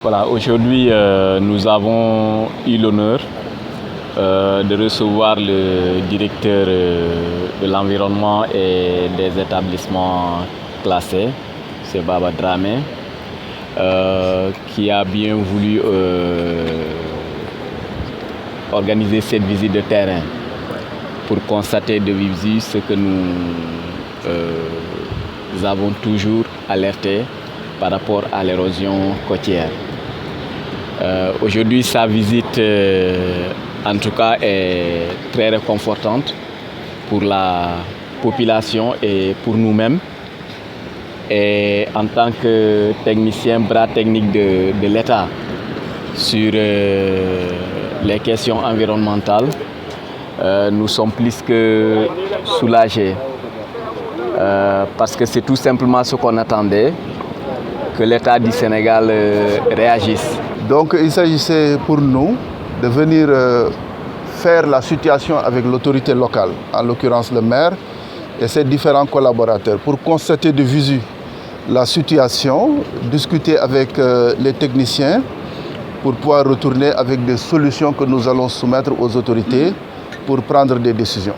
Voilà, aujourd'hui, nous avons eu l'honneur de recevoir le directeur de l'environnement et des établissements classés, c'est Baba Dramé, qui a bien voulu organiser cette visite de terrain pour constater de vive vue ce que nous avons toujours alerté par rapport à l'érosion côtière. Aujourd'hui, sa visite, en tout cas, est très réconfortante pour la population et pour nous-mêmes. Et en tant que technicien, bras technique de l'État sur les questions environnementales, nous sommes plus que soulagés parce que c'est tout simplement ce qu'on attendait, que l'État du Sénégal réagisse. Donc il s'agissait pour nous de venir faire la situation avec l'autorité locale, en l'occurrence le maire et ses différents collaborateurs, pour constater de visu la situation, discuter avec les techniciens pour pouvoir retourner avec des solutions que nous allons soumettre aux autorités pour prendre des décisions.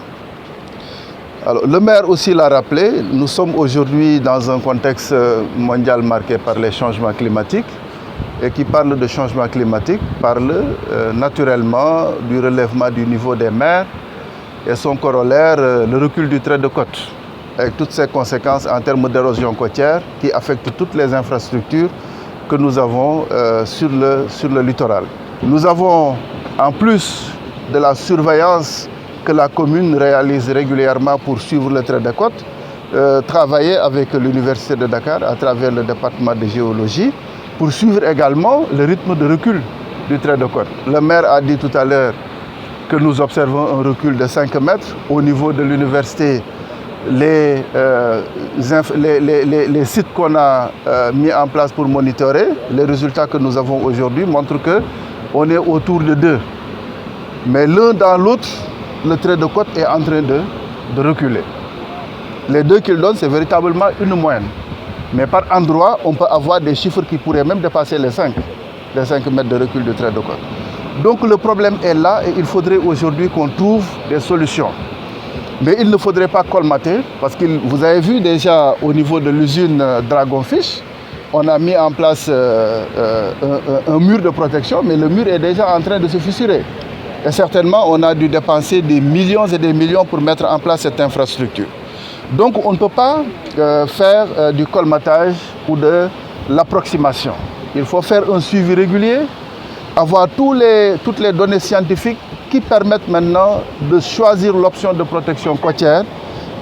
Alors, le maire aussi l'a rappelé, nous sommes aujourd'hui dans un contexte mondial marqué par les changements climatiques. Et qui parle de changement climatique, parle naturellement du relèvement du niveau des mers et son corollaire, le recul du trait de côte, avec toutes ses conséquences en termes d'érosion côtière qui affectent toutes les infrastructures que nous avons sur le littoral. Nous avons, en plus de la surveillance que la commune réalise régulièrement pour suivre le trait de côte, travaillé avec l'Université de Dakar à travers le département de géologie, pour suivre également le rythme de recul du trait de côte. Le maire a dit tout à l'heure que nous observons un recul de 5 mètres. Au niveau de l'université, les sites qu'on a mis en place pour monitorer, les résultats que nous avons aujourd'hui montrent qu'on est autour de 2. Mais l'un dans l'autre, le trait de côte est en train de reculer. Les 2 qu'il donne, c'est véritablement une moyenne. Mais par endroit, on peut avoir des chiffres qui pourraient même dépasser les 5 mètres de recul du trait de côte. Donc le problème est là et il faudrait aujourd'hui qu'on trouve des solutions. Mais il ne faudrait pas colmater, parce que vous avez vu déjà au niveau de l'usine Dragonfish, on a mis en place un mur de protection, mais le mur est déjà en train de se fissurer. Et certainement, on a dû dépenser des millions et des millions pour mettre en place cette infrastructure. Donc on ne peut pas faire du colmatage ou de l'approximation. Il faut faire un suivi régulier, avoir toutes les données scientifiques qui permettent maintenant de choisir l'option de protection côtière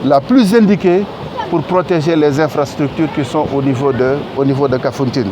la plus indiquée pour protéger les infrastructures qui sont au niveau de Kafountine.